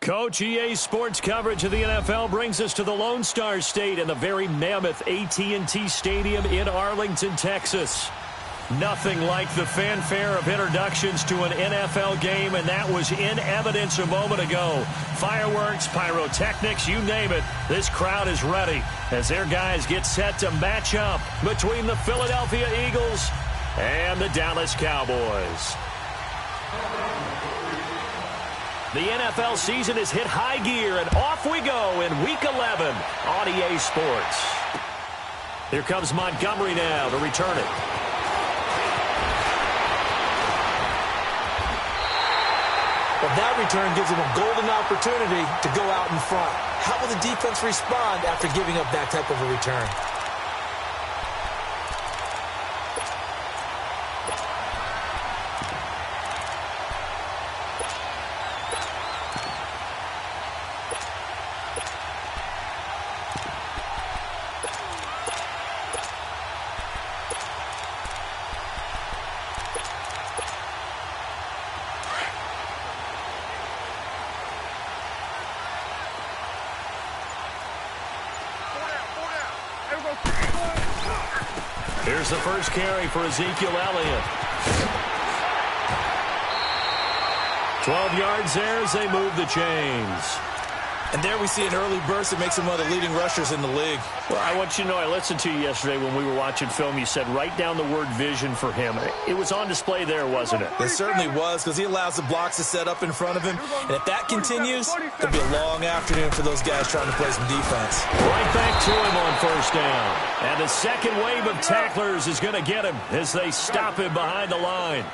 Coach, EA Sports coverage of the NFL brings us to the Lone Star State and the very mammoth AT&T Stadium in Arlington, Texas. Nothing like the fanfare of introductions to an NFL game, and that was in evidence a moment ago. Fireworks, pyrotechnics, you name it. This crowd is ready as their guys get set to match up between the Philadelphia Eagles and the Dallas Cowboys. The NFL season has hit high gear, and off we go in Week 11 on EA Sports. Here comes Montgomery now to return it. Well, that return gives him a golden opportunity to go out in front. How will the defense respond after giving up that type of a return? Here's the first carry for Ezekiel Elliott. 12 yards there as they move the chains. And there we see an early burst that makes him one of the leading rushers in the league. Well, I want you to know, I listened to you yesterday when we were watching film. You said write down the word vision for him. It was on display there, wasn't it? It certainly was, because he allows the blocks to set up in front of him. And if that continues, it'll be a long afternoon for those guys trying to play some defense. Right back to him on first down. And the second wave of tacklers is going to get him as they stop him behind the line.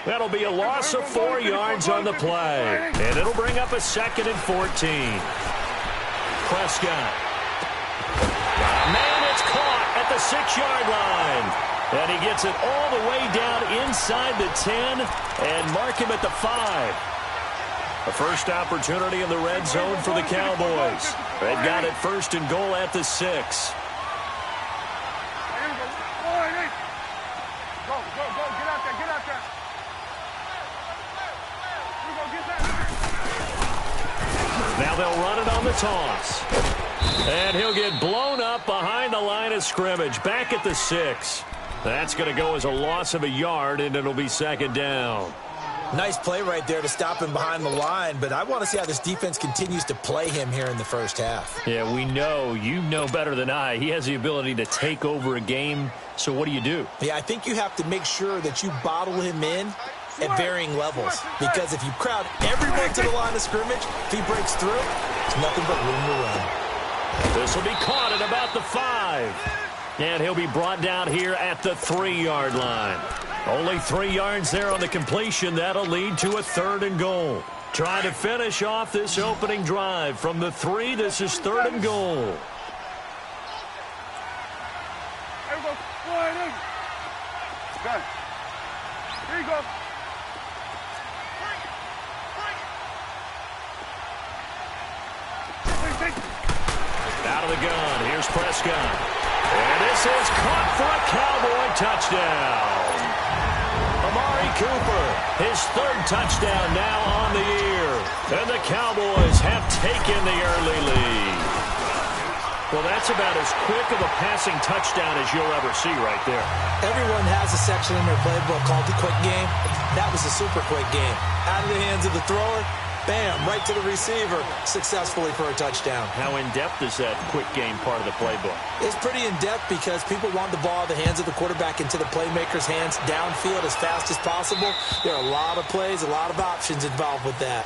That'll be a loss of 4 yards on the play. And it'll bring up a 2nd and 14. Prescott. Man, it's caught at the 6-yard line. And he gets it all the way down inside the 10 and mark him at the 5. A first opportunity in the red zone for the Cowboys. They've got it 1st and goal at the 6. Now they'll run it on the toss. And he'll get blown up behind the line of scrimmage. Back at the 6. That's going to go as a loss of a yard, and it'll be 2nd down. Nice play right there to stop him behind the line, but I want to see how this defense continues to play him here in the first half. Yeah, we know. You know better than I. He has the ability to take over a game, so what do? Yeah, I think you have to make sure that you bottle him in at varying levels, because if you crowd everyone to the line of scrimmage, if he breaks through, it's nothing but room to run. This will be caught at about the 5. And he'll be brought down here at the 3-yard line. Only 3 yards there on the completion. That'll lead to a 3rd and goal. Trying to finish off this opening drive from the 3. This is 3rd and goal. Here you go. Out of the gun. Here's Prescott. And this is caught for a Cowboy touchdown. Amari Cooper, his 3rd touchdown now on the year. And the Cowboys have taken the early lead. Well, that's about as quick of a passing touchdown as you'll ever see right there. Everyone has a section in their playbook called the quick game. That was a super quick game. Out of the hands of the thrower, bam, right to the receiver, successfully for a touchdown. How in-depth is that quick game part of the playbook? It's pretty in-depth because people want the ball out of the hands of the quarterback into the playmaker's hands downfield as fast as possible. There are a lot of plays, a lot of options involved with that.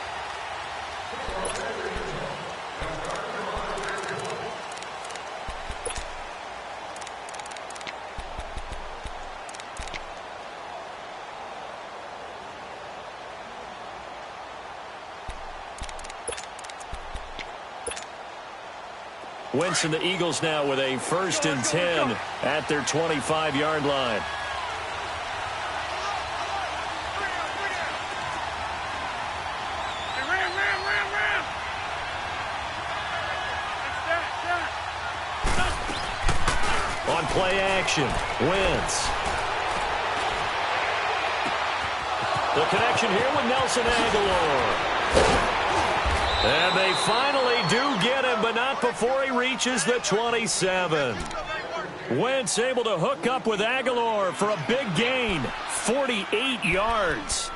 Wentz and the Eagles now with a 1st and 10 at their 25-yard line. On play action, Wentz. The connection here with Nelson Aguilar. And they it before he reaches the 27. Wentz able to hook up with Aguilar for a big gain, 48 yards.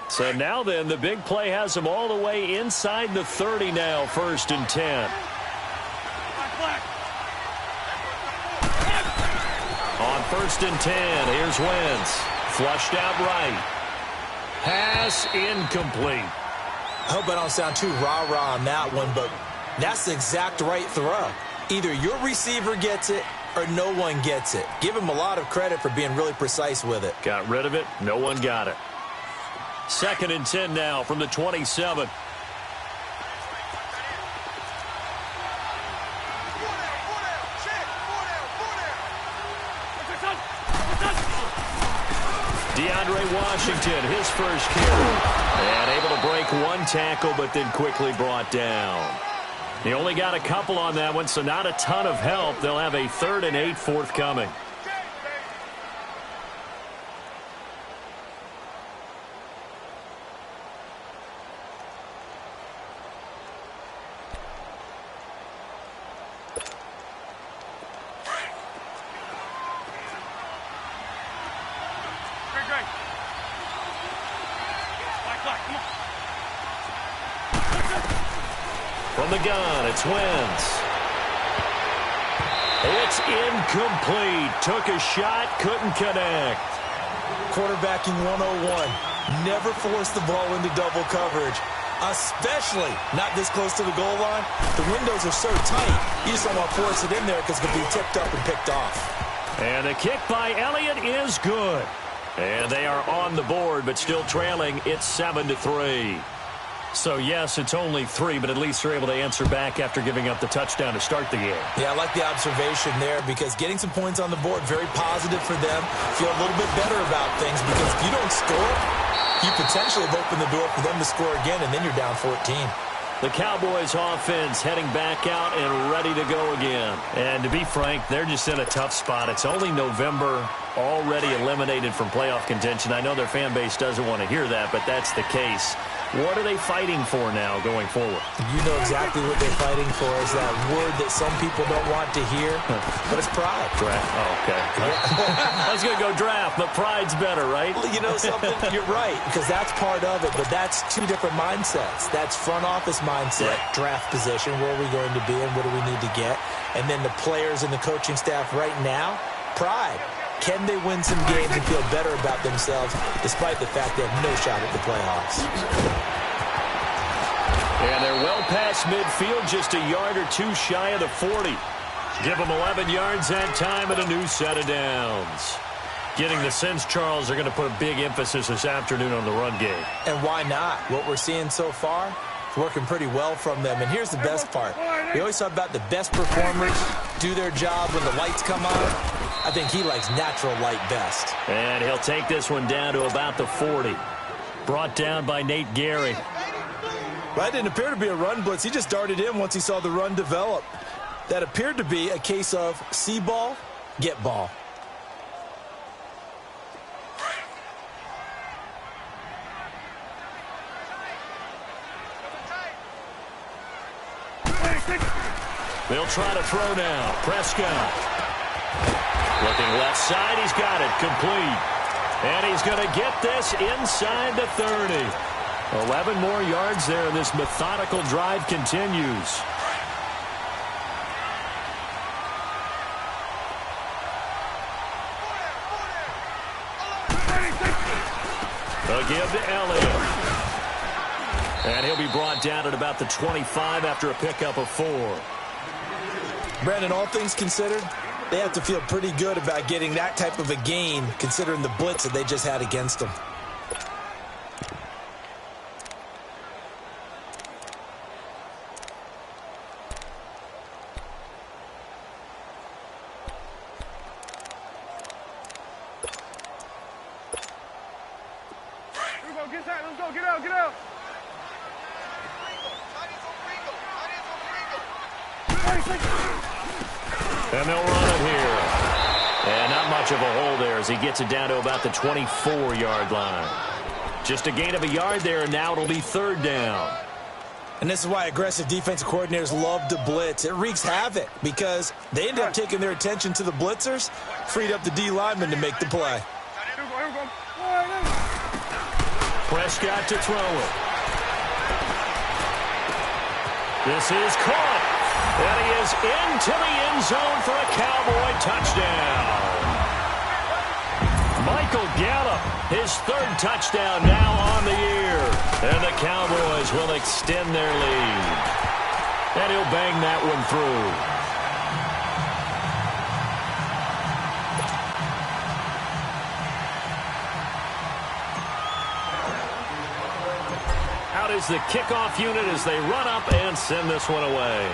So now then, the big play has him all the way inside the 30 now, 1st and 10. On 1st and 10, here's Wentz. Flushed out right. Pass incomplete. I hope I don't sound too rah-rah on that one, but that's the exact right throw. Either your receiver gets it or no one gets it. Give him a lot of credit for being really precise with it. Got rid of it. No one got it. 2nd and 10 now from the 27. DeAndre Washington, his first carry. And able to break one tackle, but then quickly brought down. He only got a couple on that one, so not a ton of help. They'll have a 3rd and 8 forthcoming. From the gun, it's Wentz. It's incomplete. Took a shot, couldn't connect. Quarterbacking 101. Never force the ball into double coverage, especially not this close to the goal line. The windows are so tight, you just don't want to force it in there because it can be tipped up and picked off. And the kick by Elliott is good. And they are on the board, but still trailing. It's 7-3. So, yes, it's only 3, but at least they're able to answer back after giving up the touchdown to start the game. Yeah, I like the observation there because getting some points on the board, very positive for them. Feel a little bit better about things because if you don't score, you potentially have opened the door for them to score again, and then you're down 14. The Cowboys offense heading back out and ready to go again. And to be frank, they're just in a tough spot. It's only November, already eliminated from playoff contention. I know their fan base doesn't want to hear that, but that's the case. What are they fighting for now going forward? You know exactly what they're fighting for is that word that some people don't want to hear, but it's pride. Draft. Oh, okay. I was going to go draft, but pride's better, right? Well, you know something? You're right, because that's part of it, but that's two different mindsets. That's front office mindset, draft position, where are we going to be and what do we need to get? And then the players and the coaching staff right now, pride. Can they win some games and feel better about themselves despite the fact they have no shot at the playoffs? And they're well past midfield, just a yard or two shy of the 40. Give them 11 yards that time and a new set of downs. Getting the sense, Charles, they're going to put a big emphasis this afternoon on the run game. And why not? What we're seeing so far, it's working pretty well from them. And here's the best part. We always talk about the best performers do their job when the lights come on. I think he likes natural light best. And he'll take this one down to about the 40. Brought down by Nate Gehry. That didn't appear to be a run blitz. He just darted in once he saw the run develop. That appeared to be a case of see ball, get ball. They'll try to throw now. Prescott. Looking left side. He's got it. Complete. And he's going to get this inside the 30. 11 more yards there. This methodical drive continues. They'll give to Elliott. And he'll be brought down at about the 25 after a pickup of 4. Brandon, all things considered, they have to feel pretty good about getting that type of a gain considering the blitz that they just had against them. Let's go, get out, get out. And they'll run it here. And not much of a hole there as he gets it down to about the 24-yard line. Just a gain of a yard there, and now it'll be 3rd down. And this is why aggressive defensive coordinators love to blitz. It wreaks havoc because they end up taking their attention to the blitzers, freed up the D lineman to make the play. Prescott to throw it. This is caught. And he is into the end zone for a Cowboy touchdown. Michael Gallup, his third touchdown now on the year. And the Cowboys will extend their lead. And he'll bang that one through. Out is the kickoff unit as they run up and send this one away.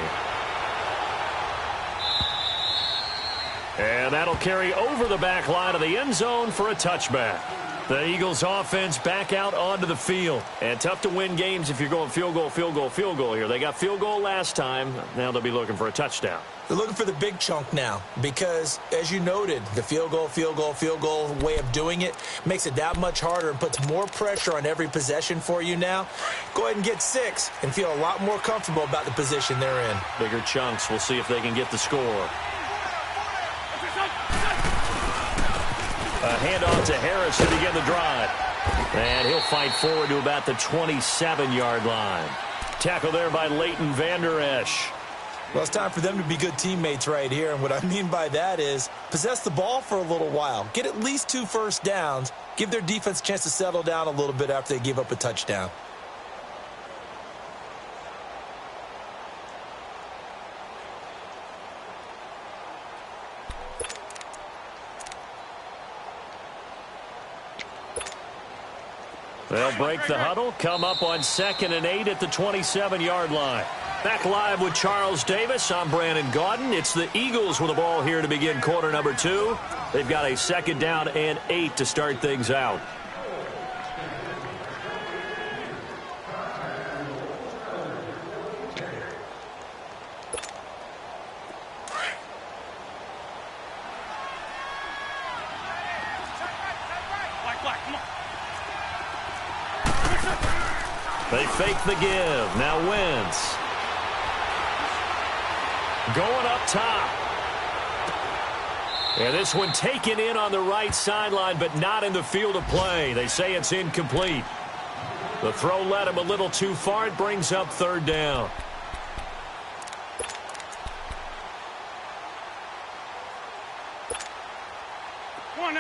And that'll carry over the back line of the end zone for a touchback. The Eagles offense back out onto the field. And tough to win games if you're going field goal, field goal, field goal here. They got field goal last time. Now they'll be looking for a touchdown. They're looking for the big chunk now because, as you noted, the field goal way of doing it makes it that much harder and puts more pressure on every possession for you now. Go ahead and get 6 and feel a lot more comfortable about the position they're in. Bigger chunks. We'll see if they can get the score. A handoff to Harris to begin the drive. And he'll fight forward to about the 27-yard line. Tackle there by Leighton Vander Esch. Well, it's time for them to be good teammates right here. And what I mean by that is possess the ball for a little while. Get at least 2 first downs. Give their defense a chance to settle down a little bit after they give up a touchdown. They'll break the huddle, come up on 2nd and 8 at the 27-yard line. Back live with Charles Davis. I'm Brandon Gaudin. It's the Eagles with the ball here to begin quarter number 2. They've got a 2nd down and 8 to start things out. They fake the give. Now Wentz. Going up top. And this one taken in on the right sideline, but not in the field of play. They say it's incomplete. The throw led him a little too far. It brings up 3rd down.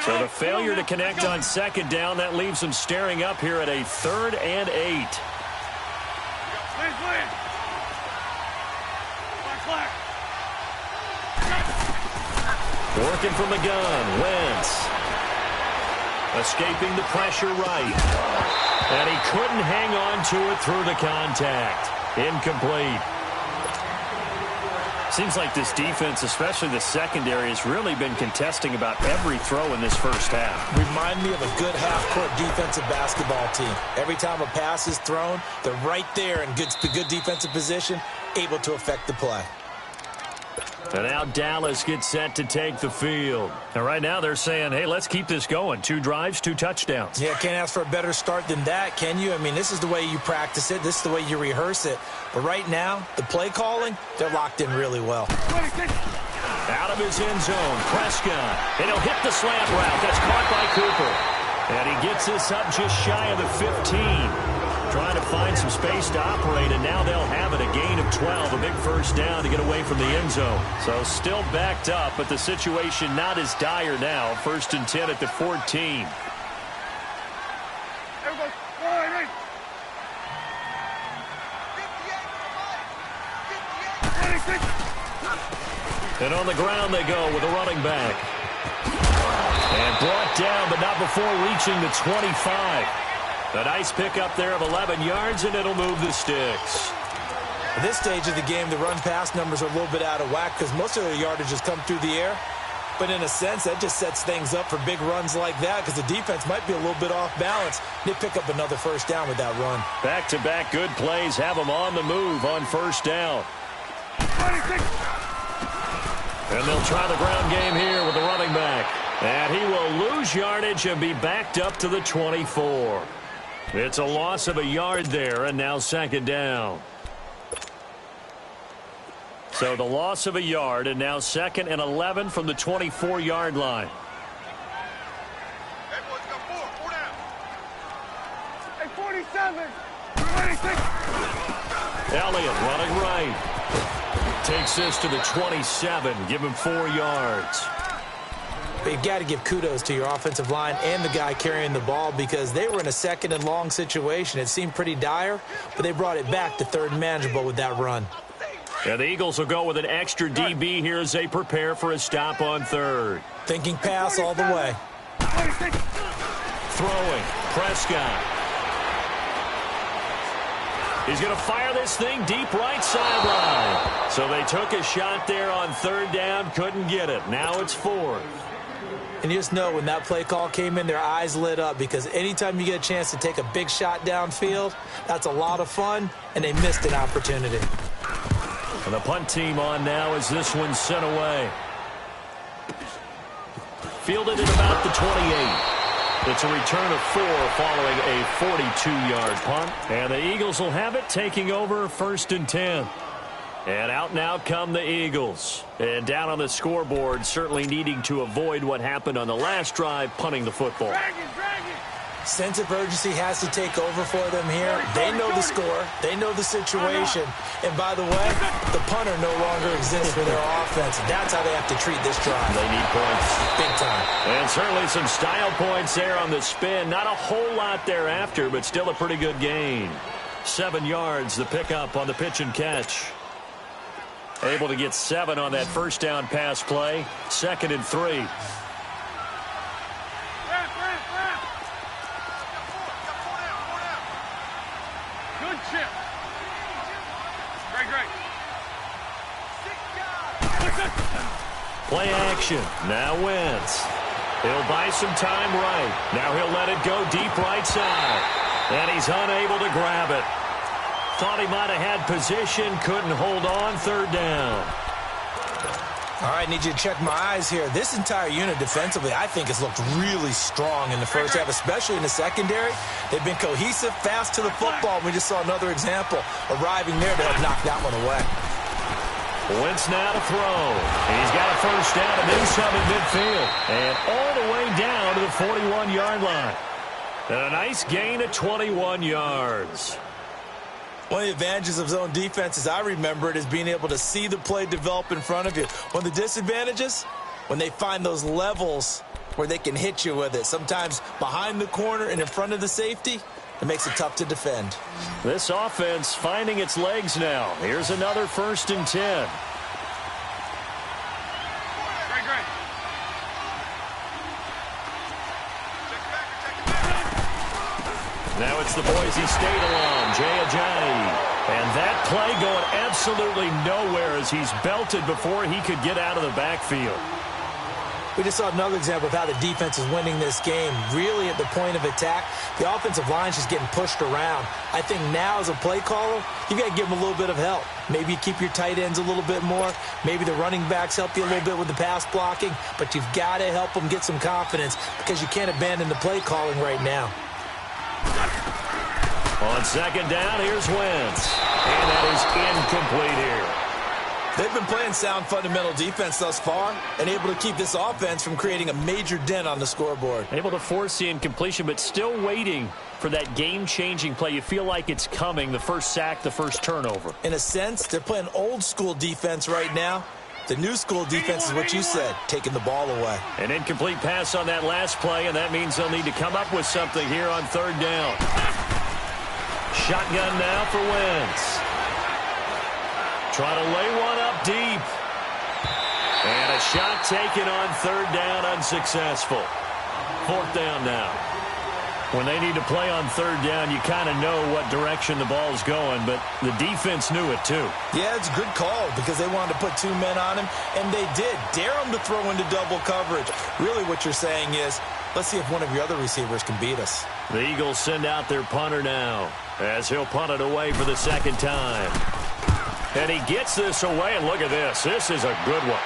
So the failure to connect on 2nd down, that leaves them staring up here at a 3rd and 8. Working from the gun, Wentz. Escaping the pressure right. And he couldn't hang on to it through the contact. Incomplete. Seems like this defense, especially the secondary, has really been contesting about every throw in this first half. Remind me of a good half-court defensive basketball team. Every time a pass is thrown, they're right there in good defensive position, able to affect the play. And now Dallas gets set to take the field. And right now they're saying, hey, let's keep this going. 2 drives, 2 touchdowns. Yeah, can't ask for a better start than that, can you? I mean, this is the way you practice it. This is the way you rehearse it. But right now, the play calling, they're locked in really well. Out of his end zone, Prescott. And he'll hit the slant route. That's caught by Cooper. And he gets this up just shy of the 15. Trying to find some space to operate, and now they'll have it. A gain of 12, a big first down to get away from the end zone. So still backed up, but the situation not as dire now. 1st and 10 at the 14. And on the ground they go with a running back. And brought down, but not before reaching the 25. A nice pickup there of 11 yards, and it'll move the sticks. At this stage of the game, the run-pass numbers are a little bit out of whack because most of their yardage has come through the air. But in a sense, that just sets things up for big runs like that because the defense might be a little bit off balance. They pick up another first down with that run. Back-to-back good plays have them on the move on first down. And they'll try the ground game here with the running back. And he will lose yardage and be backed up to the 24. It's a loss of a yard there, and now 2nd down. So the loss of a yard, and now 2nd and 11 from the 24-yard line. Hey, boys, got four down. Hey, 47. 26. Elliott running right. Takes this to the 27. Give him 4 yards. But you've got to give kudos to your offensive line and the guy carrying the ball because they were in a 2nd and long situation. It seemed pretty dire, but they brought it back to 3rd and manageable with that run. And the Eagles will go with an extra DB here as they prepare for a stop on 3rd. Thinking pass all the way. 26. Throwing. Prescott. He's going to fire this thing deep right sideline. So they took a shot there on 3rd down, couldn't get it. Now it's 4th. And you just know when that play call came in, their eyes lit up because anytime you get a chance to take a big shot downfield, that's a lot of fun, and they missed an opportunity. And the punt team on now as this one's sent away. Fielded at about the 28. It's a return of 4 following a 42-yard punt. And the Eagles will have it, taking over 1st and 10. And out now come the Eagles. And down on the scoreboard, certainly needing to avoid what happened on the last drive, punting the football. Drag it. Sense of urgency has to take over for them here. They know the score. They know the situation. And by the way, the punter no longer exists for their offense. That's how they have to treat this drive. They need points. Big time. And certainly some style points there on the spin. Not a whole lot thereafter, but still a pretty good gain. 7 yards, the pickup on the pitch and catch. Able to get 7 on that 1st down pass play. 2nd and 3. Good chip. Great. Play action. Now Wentz. He'll buy some time right. Now he'll let it go deep right side. And he's unable to grab it. Thought he might have had position. Couldn't hold on. 3rd down. All right, need you to check my eyes here. This entire unit defensively, I think, has looked really strong in the first half, especially in the secondary. They've been cohesive, fast to the football. We just saw another example arriving there to help knock that one away. Wentz now to throw. He's got a 1st down and then some in midfield. And all the way down to the 41-yard line. And a nice gain of 21 yards. One of the advantages of zone defense, as I remember it, is being able to see the play develop in front of you. One of the disadvantages, when they find those levels where they can hit you with it, sometimes behind the corner and in front of the safety, it makes it tough to defend. This offense finding its legs now. Here's another 1st and 10. Great. Now it's the Boise State alum, Jay Ajayi. And that play going absolutely nowhere as he's belted before he could get out of the backfield. We just saw another example of how the defense is winning this game. Really at the point of attack, the offensive line's just getting pushed around. I think now as a play caller, you got to give them a little bit of help. Maybe you keep your tight ends a little bit more. Maybe the running backs help you a little bit with the pass blocking. But you've got to help them get some confidence because you can't abandon the play calling right now. On 2nd down, here's Wentz. And that is incomplete here. They've been playing sound fundamental defense thus far and able to keep this offense from creating a major dent on the scoreboard. Able to force the incompletion, but still waiting for that game-changing play. You feel like it's coming, the first sack, the first turnover. In a sense, they're playing old-school defense right now. The new school defense is what you said, taking the ball away. An incomplete pass on that last play, and that means they'll need to come up with something here on 3rd down. Shotgun now for Wentz. Trying to lay one up deep. And a shot taken on 3rd down, unsuccessful. 4th down now. When they need to play on 3rd down, you kind of know what direction the ball's going, but the defense knew it too. Yeah, it's a good call because they wanted to put 2 men on him, and they did. Dare him to throw into double coverage. Really what you're saying is, let's see if one of your other receivers can beat us. The Eagles send out their punter now as he'll punt it away for the 2nd time. And he gets this away, and look at this. This is a good one.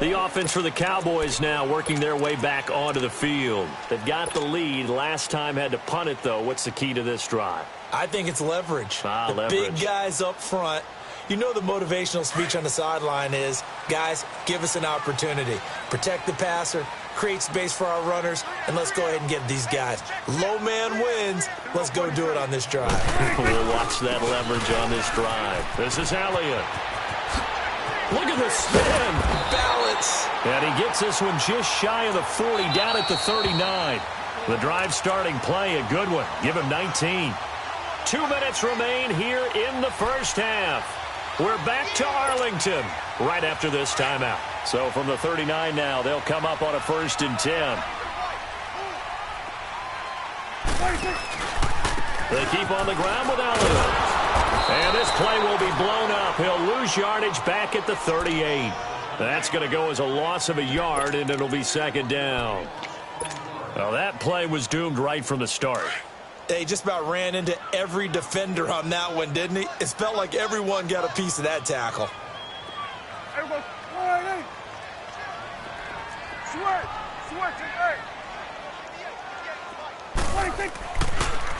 The offense for the Cowboys now working their way back onto the field. They've got the lead. Last time had to punt it, though. What's the key to this drive? I think it's leverage. Leverage. Big guys up front. You know the motivational speech on the sideline is, guys, give us an opportunity. Protect the passer, create space for our runners, and let's go ahead and get these guys. Low man wins. Let's go do it on this drive. We'll watch that leverage on this drive. This is Elliott. Look at the spin. Balance. And he gets this one just shy of the 40, down at the 39. The drive starting play, a good one. Give him 19. 2 minutes remain here in the first half. We're back to Arlington right after this timeout. So from the 39 now, they'll come up on a 1st and 10. They keep on the ground with Elliott. And this play will be blown up. He'll lose yardage back at the 38. That's going to go as a loss of a yard, and it'll be 2nd down. Well, that play was doomed right from the start. They just about ran into every defender on that one, didn't he? It felt like everyone got a piece of that tackle.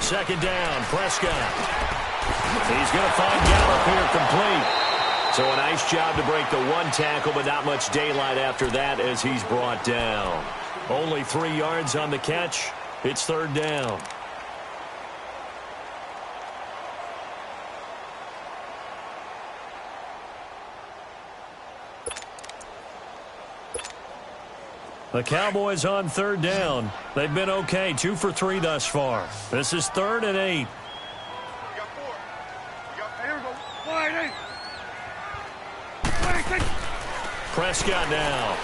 Second down, Prescott. He's going to find Gallup here complete. So a nice job to break the 1 tackle, but not much daylight after that as he's brought down. Only 3 yards on the catch. It's 3rd down. The Cowboys on 3rd down. They've been okay, 2 for 3 thus far. This is 3rd and 8. Prescott now.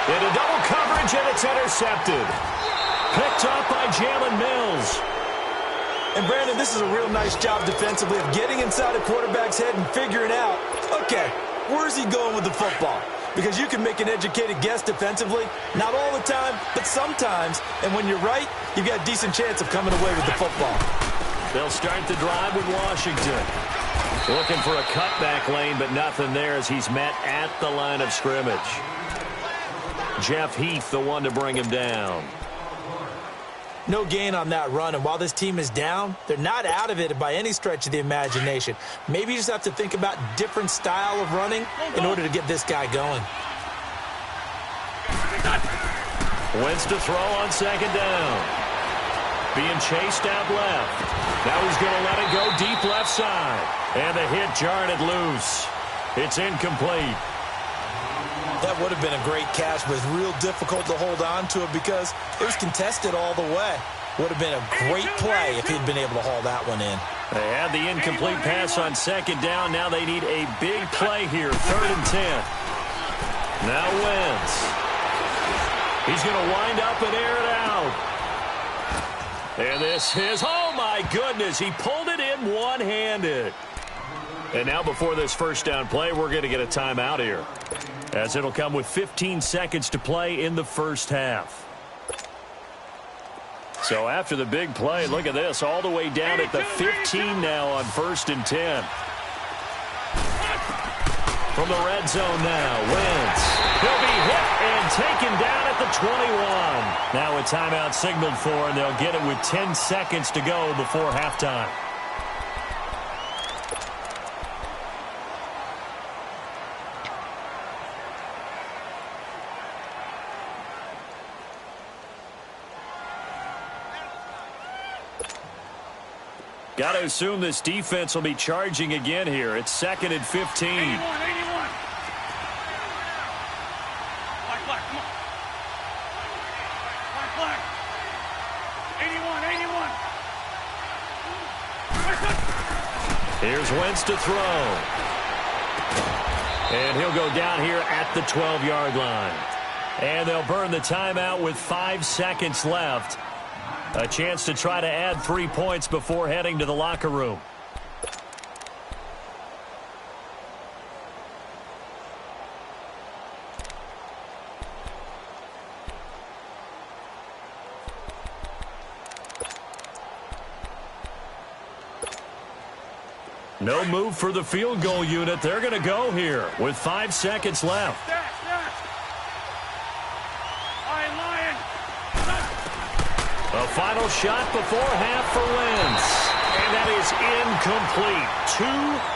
Into double coverage, and it's intercepted. Picked up by Jalen Mills. And, Brandon, this is a real nice job defensively of getting inside a quarterback's head and figuring out, okay, where's he going with the football? Because you can make an educated guess defensively. Not all the time, but sometimes. And when you're right, you've got a decent chance of coming away with the football. They'll start the drive with Washington. Looking for a cutback lane, but nothing there as he's met at the line of scrimmage. Jeff Heath, the one to bring him down. No gain on that run, and while this team is down, they're not out of it by any stretch of the imagination. Maybe you just have to think about different style of running in order to get this guy going. Wentz to throw on 2nd down. Being chased out left. Now he's going to let it go deep left side. And the hit jarred it loose. It's incomplete. That would have been a great catch, but it's real difficult to hold on to it because it was contested all the way. Would have been a great play if he'd been able to haul that one in. They had the incomplete pass on 2nd down. Now they need a big play here, 3rd and 10. Now Wentz. He's going to wind up and air it out. And this is, oh my goodness, he pulled it in one-handed. And now before this 1st down play, we're going to get a timeout here, as it'll come with 15 seconds to play in the 1st half. So after the big play, look at this, all the way down at the 15 now on 1st and 10. From the red zone now, Wentz. He'll be hit and taken down at the 21. Now a timeout signaled for, and they'll get it with 10 seconds to go before halftime. Got to assume this defense will be charging again here. It's 2nd and 15. 81. Black, come on. Black. 81. Here's Wentz to throw. And he'll go down here at the 12-yard line. And they'll burn the timeout with 5 seconds left. A chance to try to add 3 points before heading to the locker room. No move for the field goal unit. They're going to go here with 5 seconds left. A final shot before half for Wentz. And that is incomplete. 2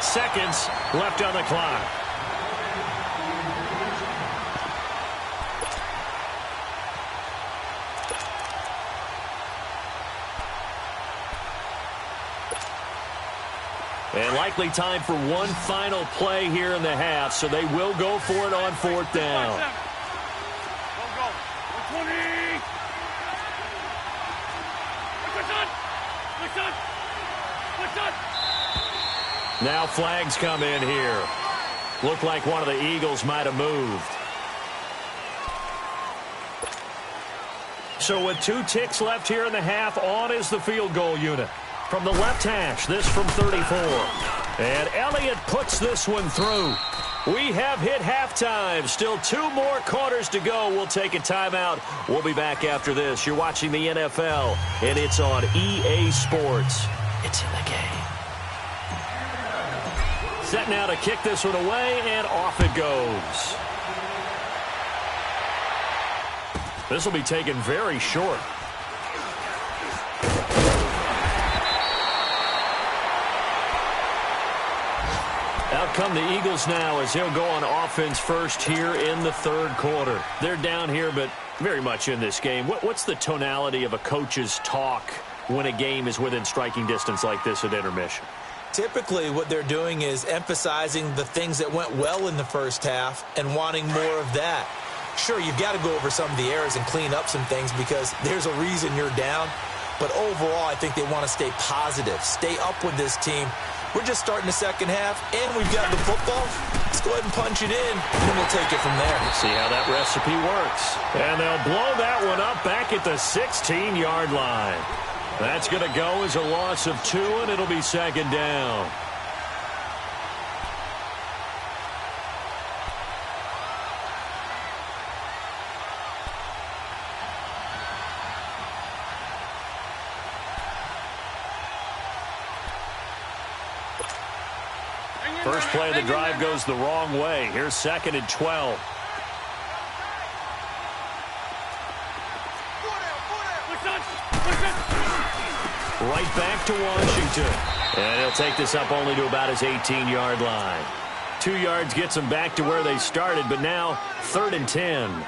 seconds left on the clock. And likely time for one final play here in the half, so they will go for it on 4th down. Now flags come in here. Looked like one of the Eagles might have moved. So with 2 ticks left here in the half, on is the field goal unit. From the left hash, this from 34. And Elliott puts this one through. We have hit halftime. Still 2 more quarters to go. We'll take a timeout. We'll be back after this. You're watching the NFL, and it's on EA Sports. It's in the game. Set now to kick this one away, and off it goes. This will be taken very short. Out come the Eagles now as they'll go on offense first here in the 3rd quarter. They're down here, but very much in this game. What's the tonality of a coach's talk when a game is within striking distance like this at intermission? Typically, what they're doing is emphasizing the things that went well in the first half and wanting more of that. Sure, you've got to go over some of the errors and clean up some things because there's a reason you're down. But overall, I think they want to stay positive, stay up with this team. We're just starting the second half, and we've got the football. Let's go ahead and punch it in, and we'll take it from there. See how that recipe works. And they'll blow that one up back at the 16-yard line. That's going to go as a loss of 2, and it'll be 2nd down. First play of the drive goes the wrong way. Here's 2nd and 12. Right back to Washington. And he'll take this up only to about his 18-yard line. 2 yards gets them back to where they started, but now 3rd and 10.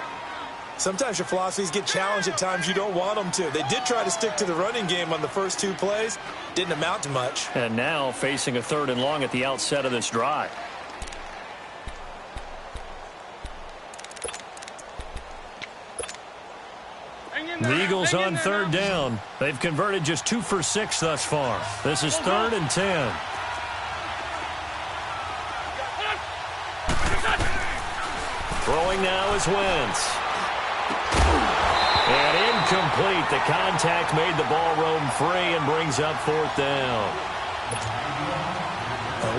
Sometimes your philosophies get challenged at times you don't want them to. They did try to stick to the running game on the first 2 plays. Didn't amount to much. And now facing a 3rd and long at the outset of this drive. The Eagles on 3rd down. They've converted just 2 for 6 thus far. This is 3rd and 10. Throwing now is Wentz. And incomplete. The contact made the ball roam free and brings up 4th down.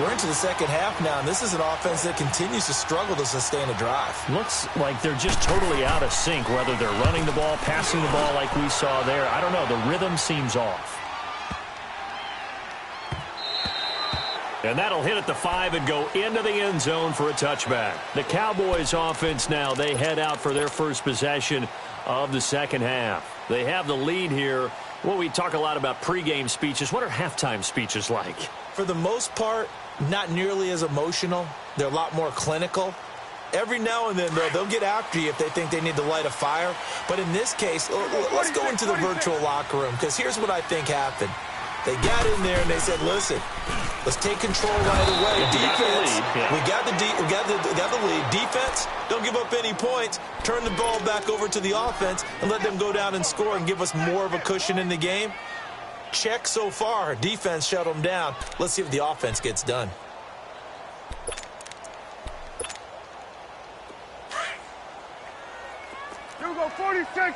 We're into the second half now, and this is an offense that continues to struggle to sustain a drive. Looks like they're just totally out of sync, whether they're running the ball, passing the ball like we saw there. I don't know. The rhythm seems off. And that'll hit at the 5 and go into the end zone for a touchback. The Cowboys offense now, they head out for their first possession of the second half. They have the lead here. Well, we talk a lot about pregame speeches. What are halftime speeches like? For the most part, not nearly as emotional. They're a lot more clinical. Every now and then, though, they'll get after you if they think they need to light a fire. But in this case, let's go into the virtual locker room, because here's what I think happened. They got in there and they said, listen, let's take control right away. Defense, we got the lead. Defense, don't give up any points. Turn the ball back over to the offense and let them go down and score and give us more of a cushion in the game. Check so far. Defense shut them down. Let's see if the offense gets done. You go 46.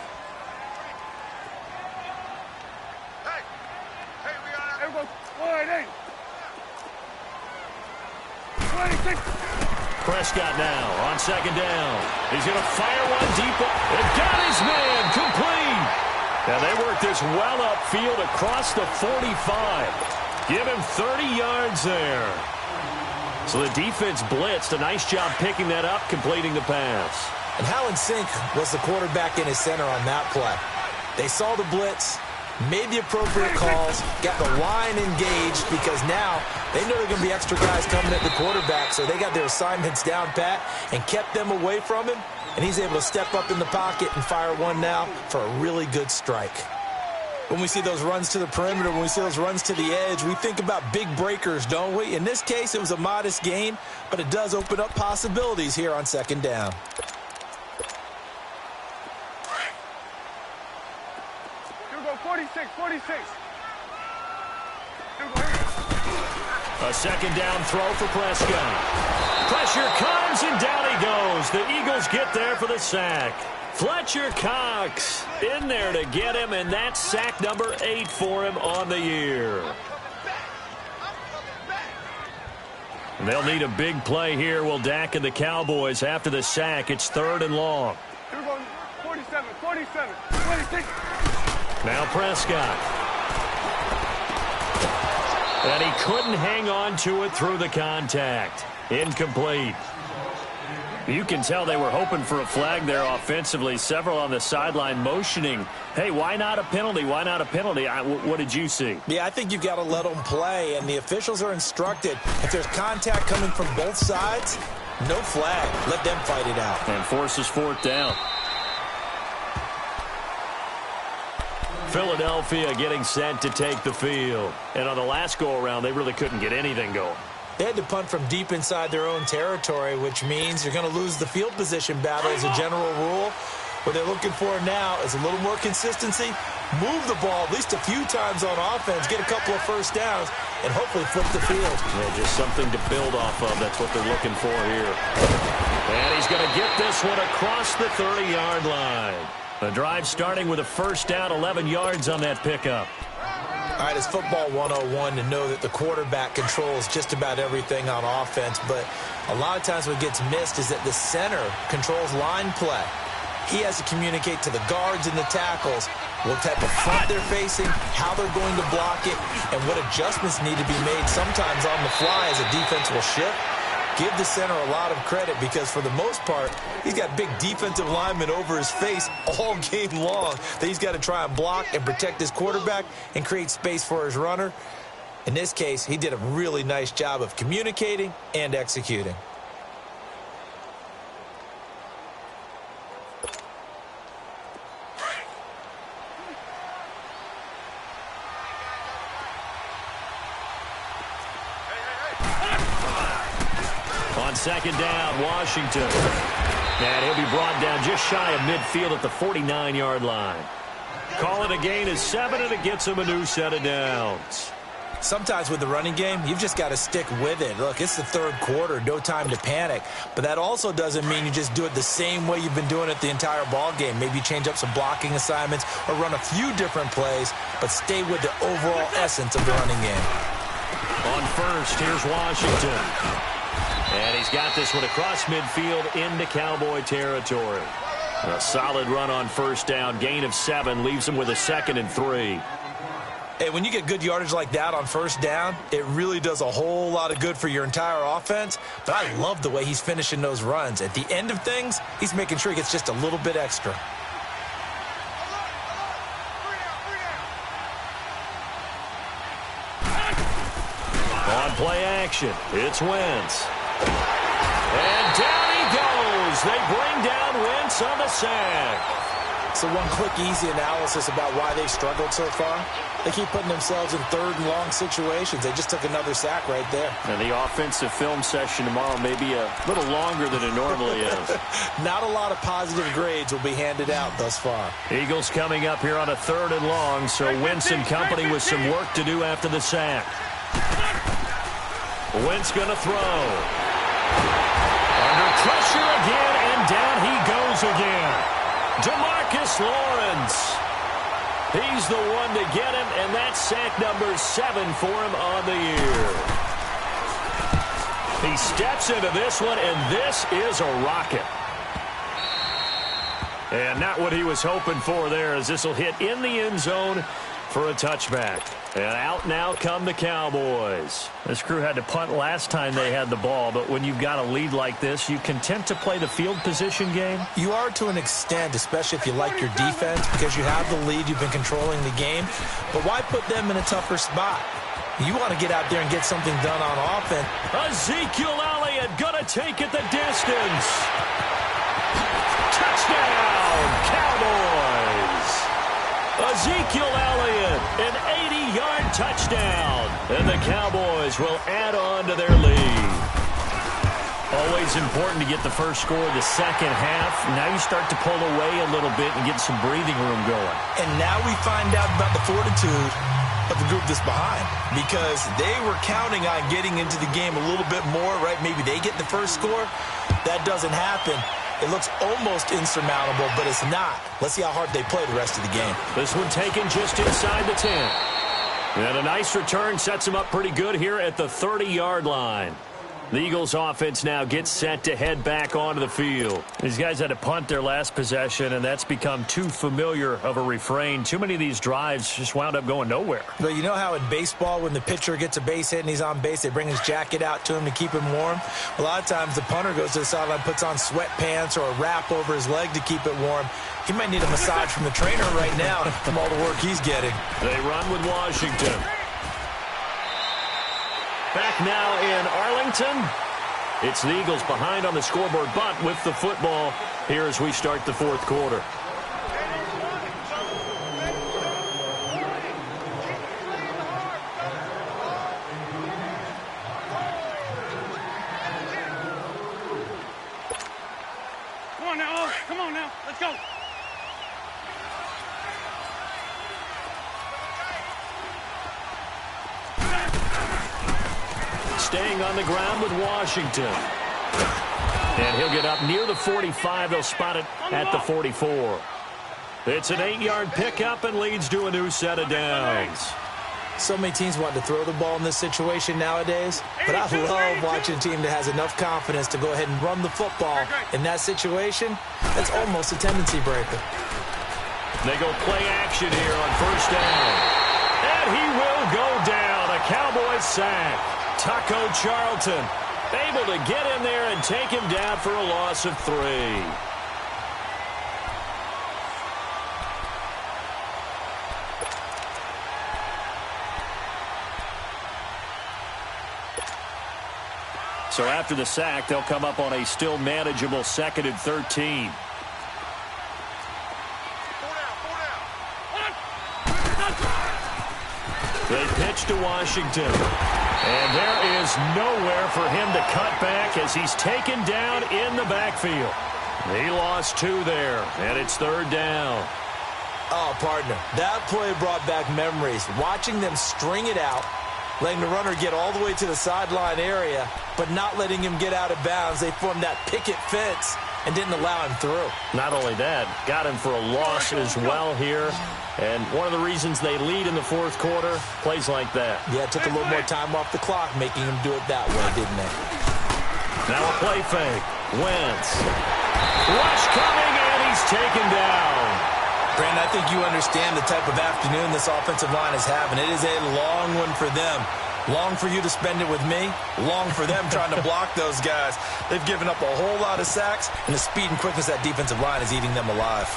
Prescott now on second down. He's going to fire one deep. And got his man complete. Now they work this well upfield across the 45. Give him 30 yards there. So the defense blitzed. A nice job picking that up, completing the pass. And how in sync was the quarterback and his center on that play? They saw the blitz, made the appropriate calls, got the line engaged because now they know there are going to be extra guys coming at the quarterback, so they got their assignments down pat and kept them away from him, and he's able to step up in the pocket and fire one now for a really good strike. When we see those runs to the perimeter, when we see those runs to the edge, we think about big breakers, don't we? In this case, it was a modest gain, but it does open up possibilities here on second down. You go 46, 46. A second down throw for Prescott. Pressure comes, and down he goes. The Eagles get there for the sack. Fletcher Cox in there to get him, and that's sack number 8 for him on the year. They'll need a big play here. Will Dak and the Cowboys after the sack. It's 3rd and long. You're going 47, 47, 26. Now Prescott. And he couldn't hang on to it through the contact. Incomplete. You can tell they were hoping for a flag there offensively. Several on the sideline motioning, hey, why not a penalty? Why not a penalty? What did you see? Yeah, I think you've got to let them play, and the officials are instructed. If there's contact coming from both sides, no flag. Let them fight it out. And forces 4th down. Philadelphia getting set to take the field. And on the last go-around, they really couldn't get anything going. They had to punt from deep inside their own territory, which means you're going to lose the field position battle as a general rule. What they're looking for now is a little more consistency, move the ball at least a few times on offense, get a couple of first downs, and hopefully flip the field. Yeah, just something to build off of. That's what they're looking for here. And he's going to get this one across the 30-yard line. The drive starting with a first down, 11 yards on that pickup. All right, it's football 101 to know that the quarterback controls just about everything on offense, but a lot of times what gets missed is that the center controls line play. He has to communicate to the guards and the tackles what type of front they're facing, how they're going to block it, and what adjustments need to be made sometimes on the fly as a defense will shift. Give the center a lot of credit because for the most part, he's got big defensive linemen over his face all game long that he's got to try and block and protect his quarterback and create space for his runner. In this case, he did a really nice job of communicating and executing. On second down, Washington. And he'll be brought down just shy of midfield at the 49-yard line. Call it a gain of 7, and it gets him a new set of downs. Sometimes with the running game, you've just got to stick with it. Look, it's the 3rd quarter, no time to panic. But that also doesn't mean you just do it the same way you've been doing it the entire ball game. Maybe change up some blocking assignments or run a few different plays, but stay with the overall essence of the running game. On first, here's Washington. And he's got this one across midfield into Cowboy territory. A solid run on first down. Gain of 7 leaves him with a 2nd and 3. Hey, when you get good yardage like that on first down, it really does a whole lot of good for your entire offense. But I love the way he's finishing those runs. At the end of things, he's making sure he gets just a little bit extra. On play action, it's Wentz. And down he goes. They bring down Wentz on the sack. So one quick, easy analysis about why they've struggled so far. They keep putting themselves in 3rd and long situations. They just took another sack right there. And the offensive film session tomorrow may be a little longer than it normally is. Not a lot of positive grades will be handed out thus far. Eagles coming up here on a 3rd and long, so Wentz and company with some work to do after the sack. Wentz going to throw. Under pressure again, and down he goes again. DeMarcus Lawrence. He's the one to get him, and that's sack number 7 for him on the year. He steps into this one, and this is a rocket. And not what he was hoping for there, as this will hit in the end zone for a touchback. And out now come the Cowboys. This crew had to punt last time they had the ball, but when you've got a lead like this, you content to play the field position game? You are to an extent, especially if you like your defense, because you have the lead, you've been controlling the game. But why put them in a tougher spot? You want to get out there and get something done on offense. Ezekiel Elliott gonna take it the distance. Touchdown, Cowboys! Ezekiel Elliott, an 80-yard touchdown. And the Cowboys will add on to their lead. Always important to get the first score of the second half. Now you start to pull away a little bit and get some breathing room going. And now we find out about the fortitude of the group that's behind, because they were counting on getting into the game a little bit more, right? Maybe they get the first score. That doesn't happen. It looks almost insurmountable, but it's not. Let's see how hard they play the rest of the game. This one taken just inside the 10. And a nice return sets them up pretty good here at the 30-yard line. The Eagles offense now gets set to head back onto the field. These guys had to punt their last possession, and that's become too familiar of a refrain. Too many of these drives just wound up going nowhere. But you know how in baseball, when the pitcher gets a base hit and he's on base, they bring his jacket out to him to keep him warm? A lot of times the punter goes to the sideline, puts on sweatpants or a wrap over his leg to keep it warm. He might need a massage from the trainer right now from all the work he's getting. They run with Washington. Back now in Arlington. It's the Eagles behind on the scoreboard, but with the football here as we start the fourth quarter. Come on now, come on now, let's go. Staying on the ground with Washington. And he'll get up near the 45. They'll spot it at the 44. It's an 8-yard pickup and leads to a new set of downs. So many teams want to throw the ball in this situation nowadays, but I love watching a team that has enough confidence to go ahead and run the football. In that situation, that's almost a tendency breaker. They go play action here on first down. And he will go down. A Cowboys sack. Taco Charlton able to get in there and take him down for a loss of 3. So after the sack, they'll come up on a still manageable 2nd and 13. They pitch to Washington. And there is nowhere for him to cut back as he's taken down in the backfield. He lost 2 there, and it's 3rd down. Oh, partner, that play brought back memories. Watching them string it out, letting the runner get all the way to the sideline area, but not letting him get out of bounds. They formed that picket fence and didn't allow him through. Not only that, got him for a loss as well here. And one of the reasons they lead in the fourth quarter, plays like that. Yeah, it took a little more time off the clock, making him do it that way, didn't it? Now a play fake. Wentz. Rush coming, and he's taken down. Brandon, I think you understand the type of afternoon this offensive line is having. It is a long one for them. Long for you to spend it with me. Long for them trying to block those guys. They've given up a whole lot of sacks, and the speed and quickness of that defensive line is eating them alive.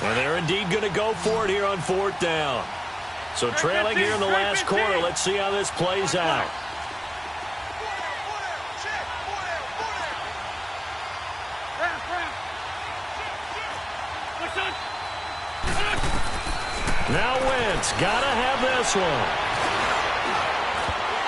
And they're indeed going to go for it here on 4th down. So trailing here in the last quarter. Let's see how this plays out. Now Wentz, gotta have this one.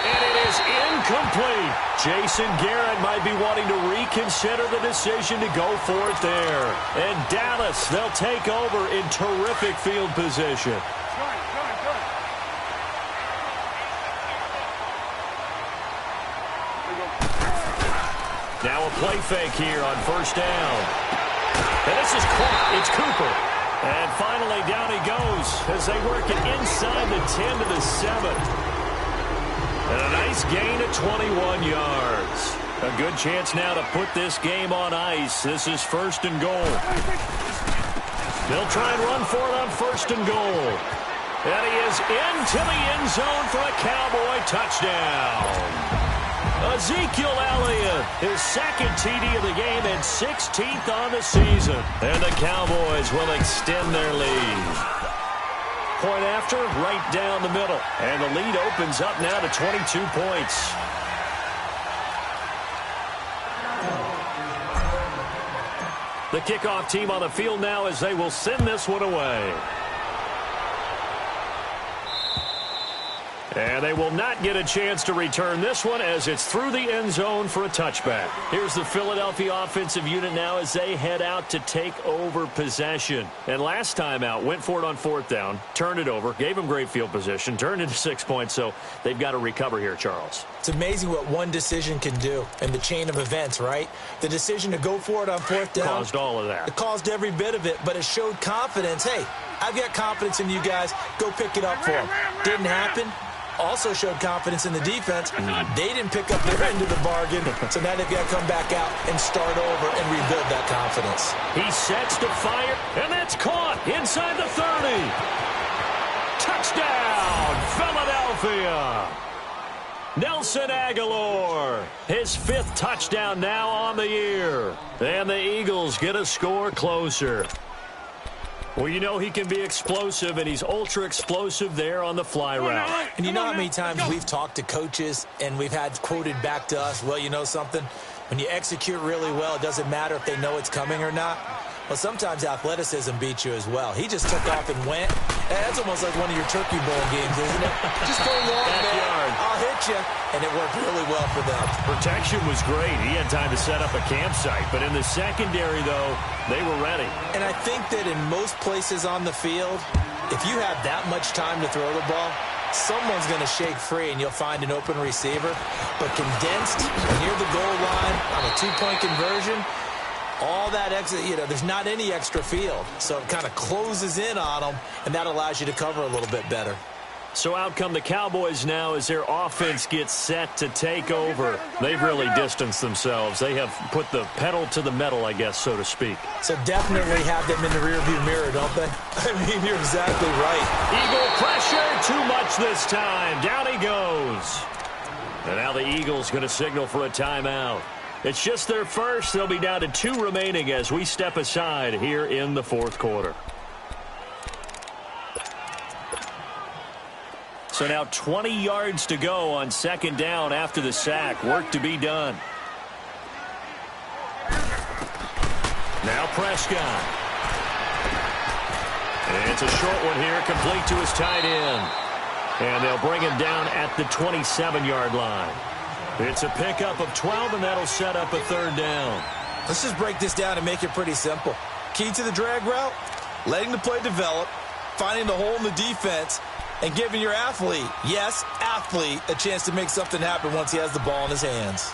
And it is incomplete. Jason Garrett might be wanting to reconsider the decision to go for it there. And Dallas, they'll take over in terrific field position. Now a play fake here on first down. And this is caught. It's Cooper. And finally down he goes as they work it inside the 10 to the 7. And a nice gain of 21 yards. A good chance now to put this game on ice. This is 1st and goal. They'll try and run for it on 1st and goal. And he is into the end zone for a Cowboy touchdown. Ezekiel Elliott, his 2nd TD of the game and 16th on the season. And the Cowboys will extend their lead. Point after, right down the middle. And the lead opens up now to 22 points. The kickoff team on the field now as they will send this one away. And they will not get a chance to return this one as it's through the end zone for a touchback. Here's the Philadelphia offensive unit now as they head out to take over possession. And last time out, went for it on 4th down, turned it over, gave them great field position, turned it to 6 points, so they've got to recover here, Charles. It's amazing what one decision can do in the chain of events, right? The decision to go for it on 4th down. Caused all of that. It caused every bit of it, but it showed confidence. Hey, I've got confidence in you guys. Go pick it up for them. Didn't happen. Also showed confidence in the defense. They didn't pick up their end of the bargain, so now they've got to come back out and start over and rebuild that confidence. He sets to fire, and that's caught inside the 30. Touchdown, Philadelphia. Nelson Aguilar, his 5th touchdown now on the year. And the Eagles get a score closer. Well, you know he can be explosive, and he's ultra-explosive there on the fly route. And you know how many times we've talked to coaches, and we've had quoted back to us, well, you know something? When you execute really well, it doesn't matter if they know it's coming or not. Well, sometimes athleticism beats you as well. He just took off and went. That's almost like one of your Turkey Bowl games, isn't it? Just go long, man. I'll hit you. And it worked really well for them. Protection was great. He had time to set up a campsite. But in the secondary, though, they were ready. And I think that in most places on the field, if you have that much time to throw the ball, someone's going to shake free and you'll find an open receiver. But condensed near the goal line on a 2-point conversion, all that extra, there's not any extra field. So it kind of closes in on them, and that allows you to cover a little bit better. So out come the Cowboys now as their offense gets set to take over. They've really distanced themselves. They have put the pedal to the metal, I guess, so to speak. So definitely have them in the rearview mirror, don't they? I mean, you're exactly right. Eagle pressure, too much this time. Down he goes. And now the Eagles going to signal for a timeout. It's just their first. They'll be down to 2 remaining as we step aside here in the 4th quarter. So now 20 yards to go on 2nd down after the sack. Work to be done. Now Prescott. And it's a short one here, complete to his tight end. And they'll bring him down at the 27-yard line. It's a pickup of 12, and that'll set up a 3rd down. Let's just break this down and make it pretty simple. Key to the drag route, letting the play develop, finding the hole in the defense, and giving your athlete, yes, athlete, a chance to make something happen once he has the ball in his hands.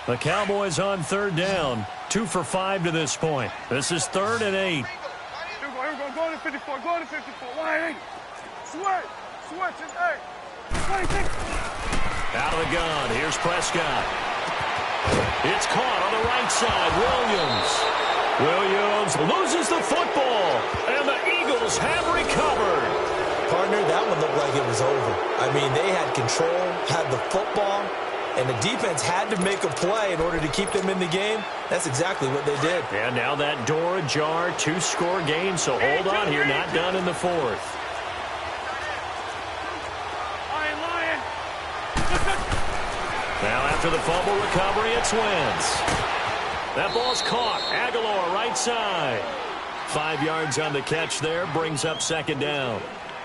The Cowboys on 3rd down, 2 for 5 to this point. This is 3rd and 8. Here we go. Go to 54. Go to 54. Why? Switch. Switch. It's 8. 26. Out of the gun. Here's Prescott. It's caught on the right side. Williams loses the football, and the Eagles have recovered. Partner, that one looked like it was over. I mean, they had control, had the football, and the defense had to make a play in order to keep them in the game. That's exactly what they did. And now that door ajar, 2-score game, so hold on here, not done in the 4th. Now after the fumble recovery, it's Wentz. That ball's caught. Aguilar right side. 5 yards on the catch there, brings up 2nd down.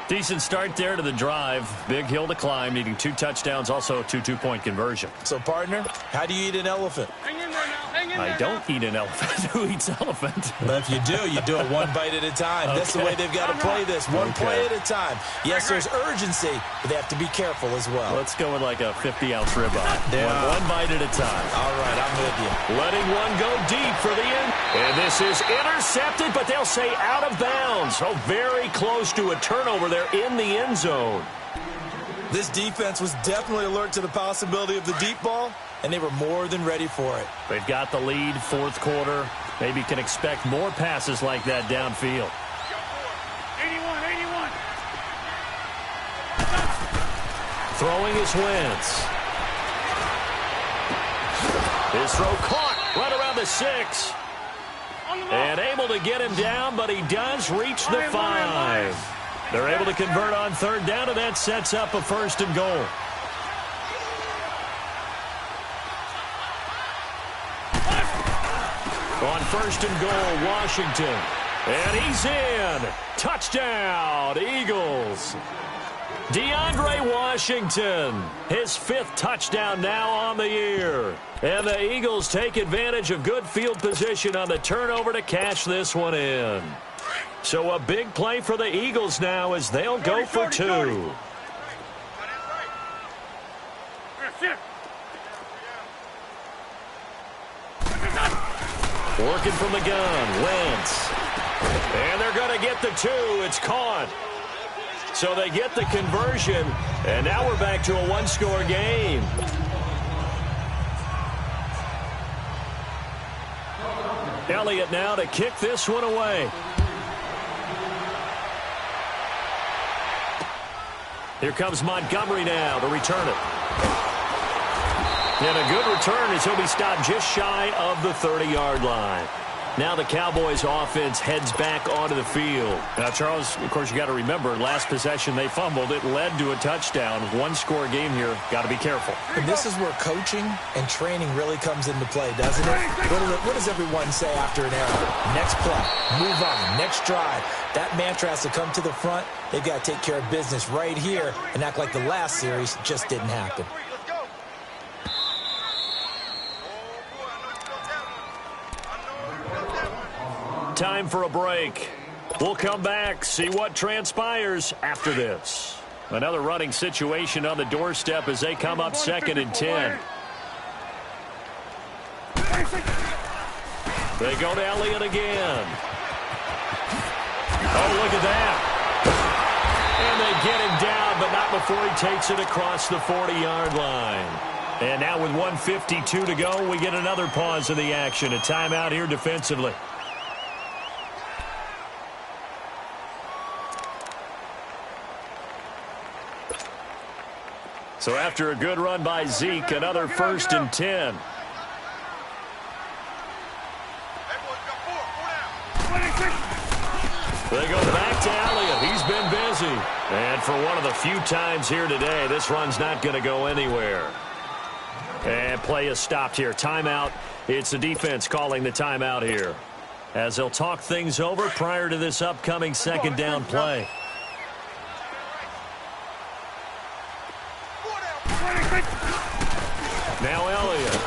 Decent start there to the drive. Big hill to climb, needing 2 touchdowns, also a 2-2-point conversion. So, partner, how do you eat an elephant? Hang in there now. Hang in there. I don't eat an elephant. Who eats elephant? But if you do it 1 bite at a time. That's the way they've got to play this. One play at a time. Yes, there's urgency, but they have to be careful as well. Let's go with like a 50-ounce ribeye. One bite at a time. All right, I'm with you. Letting one go deep for the end. And this is intercepted, but they'll say out of bounds. So very close to a turnover there in the end zone. This defense was definitely alert to the possibility of the deep ball, and they were more than ready for it. They've got the lead, fourth quarter. Maybe can expect more passes like that downfield. 81, 81. Throwing is Wentz. His throw caught right around the 6. And able to get him down, but he does reach the 5. They're able to convert on third down, and that sets up a 1st and goal. On 1st and goal, Washington. And he's in. Touchdown, Eagles. DeAndre Washington, his 5th touchdown now on the year. And the Eagles take advantage of good field position on the turnover to cash this one in. So a big play for the Eagles now as they'll go for 2. Working from the gun, Wentz. And they're going to get the 2. It's caught. So they get the conversion, and now we're back to a 1-score game. Elliott now to kick this one away. Here comes Montgomery now to return it. And a good return as he'll be stopped just shy of the 30-yard line. Now the Cowboys offense heads back onto the field. Now, Charles, of course, you got to remember, last possession they fumbled. It led to a touchdown. 1-score game here. Got to be careful. And this is where coaching and training really comes into play, doesn't it? What does everyone say after an error? Next play, move on, next drive. That mantra has to come to the front. They've got to take care of business right here and act like the last series just didn't happen. Time for a break. We'll come back, see what transpires after this. Another running situation on the doorstep as they come up 2nd and 10. They go to Elliott again. Oh, look at that. And they get him down, but not before he takes it across the 40-yard line. And now with 1:52 to go, we get another pause in the action. A timeout here defensively. So after a good run by Zeke, another 1st and 10. They go back to Elliott. He's been busy. And for one of the few times here today, this run's not going to go anywhere. And play is stopped here. Timeout. It's the defense calling the timeout here, as they'll talk things over prior to this upcoming 2nd down play. Now Elliott.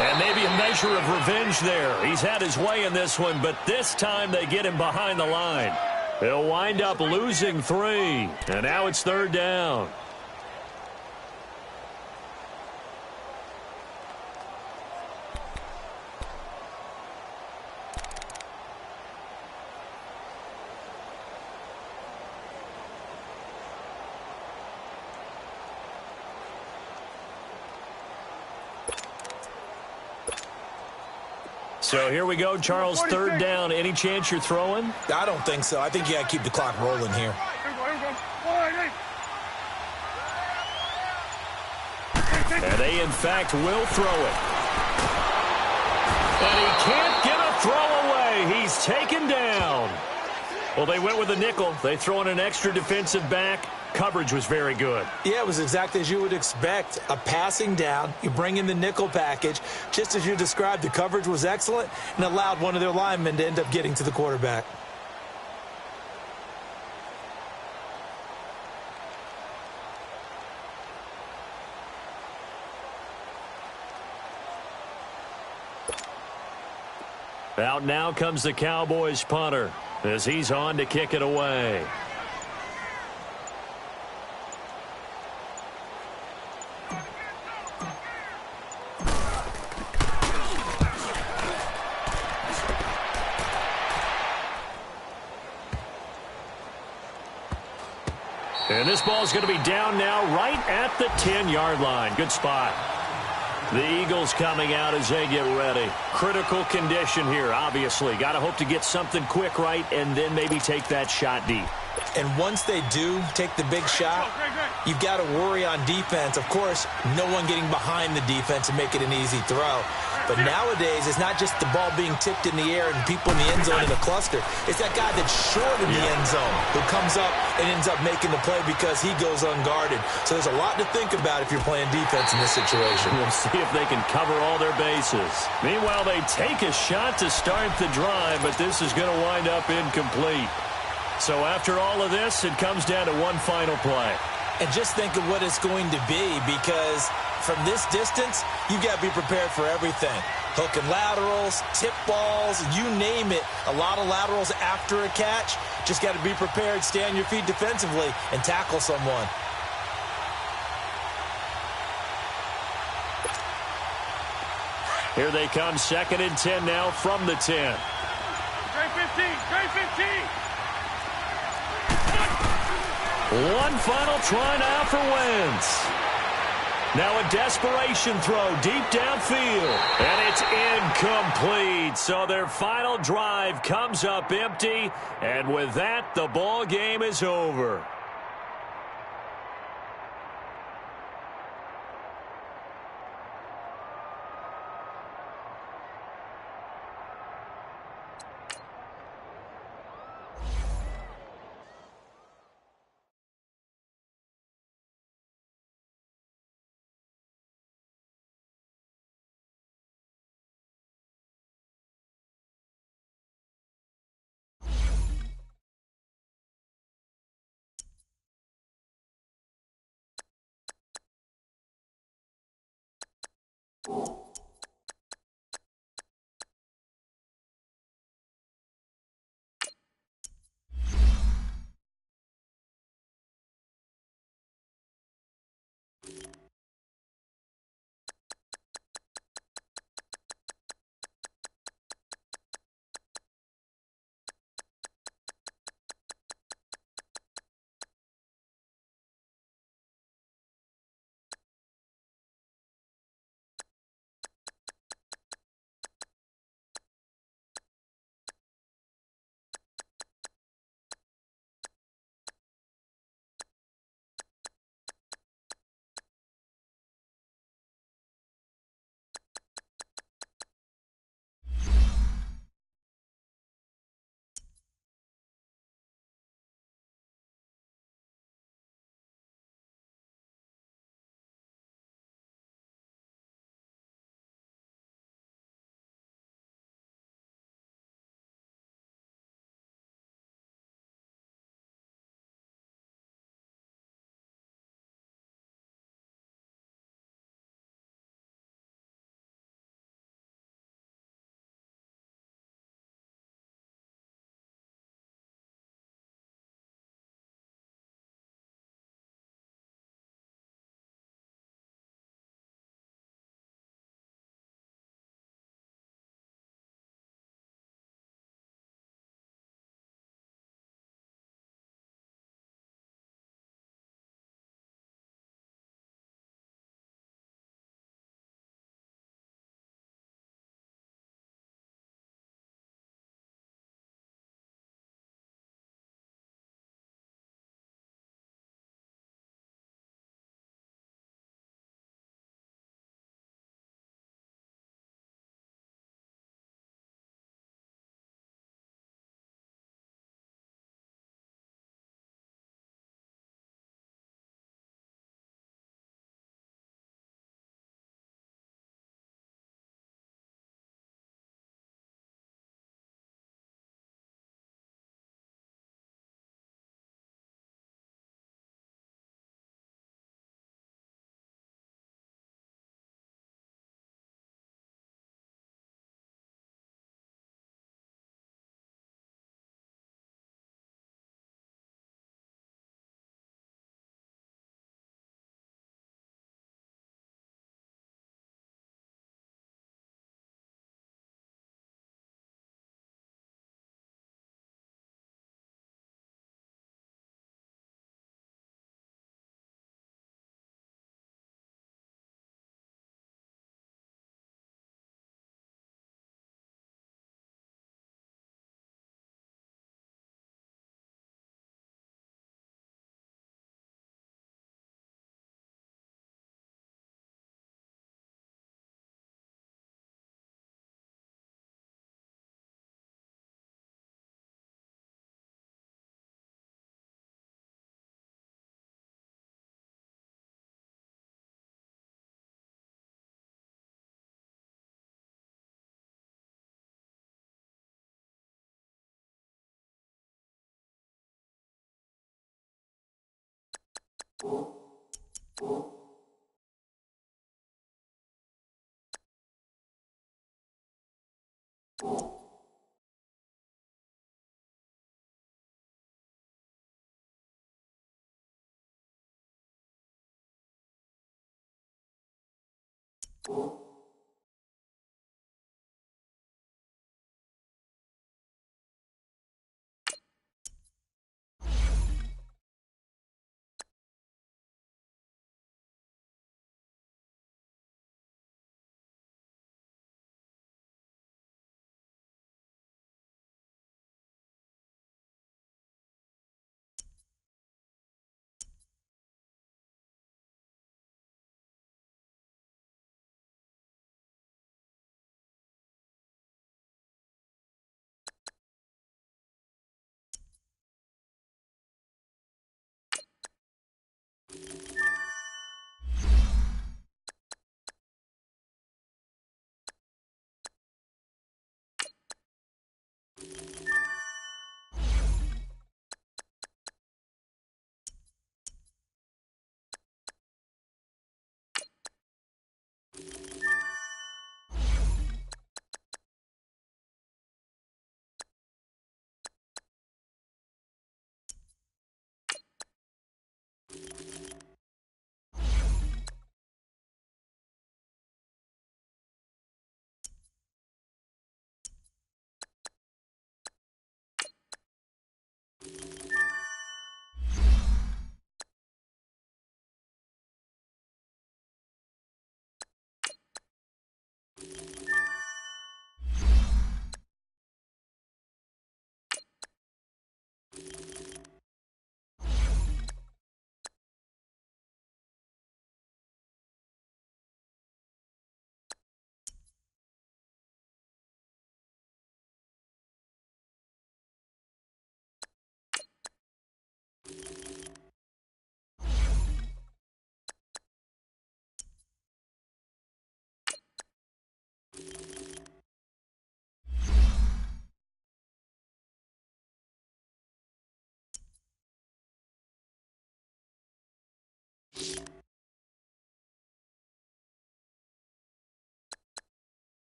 And maybe a measure of revenge there. He's had his way in this one, but this time they get him behind the line. They'll wind up losing 3. And now it's 3rd down. So here we go, Charles, 3rd down. Any chance you're throwing? I don't think so. I think you got to keep the clock rolling here. And they, in fact, will throw it. And he can't get a throw away. He's taken down. Well, they went with a nickel. They throw in an extra defensive back. Coverage was very good. Yeah, it was exactly as you would expect. A passing down. You bring in the nickel package. Just as you described, the coverage was excellent and allowed one of their linemen to end up getting to the quarterback. Out now comes the Cowboys punter as he's on to kick it away. And this ball is going to be down now right at the 10-yard line. Good spot. The Eagles coming out as they get ready. Critical condition here, obviously. Got to hope to get something quick right and then maybe take that shot deep. And once they do take the big shot, you've got to worry on defense. Of course, no one getting behind the defense and make it an easy throw. But nowadays, it's not just the ball being tipped in the air and people in the end zone in a cluster. It's that guy that's short in the end zone who comes up and ends up making the play because he goes unguarded. So there's a lot to think about if you're playing defense in this situation. We'll see if they can cover all their bases. Meanwhile, they take a shot to start the drive, but this is going to wind up incomplete. So after all of this, it comes down to one final play. And just think of what it's going to be, because from this distance, you've got to be prepared for everything. Hook and laterals, tip balls, you name it. A lot of laterals after a catch. Just got to be prepared, stay on your feet defensively, and tackle someone. Here they come, 2nd and 10 now from the 10. Trey 15, Trey 15. One final try now for Wentz. Now a desperation throw deep downfield. And it's incomplete. So their final drive comes up empty. And with that, the ball game is over.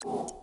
You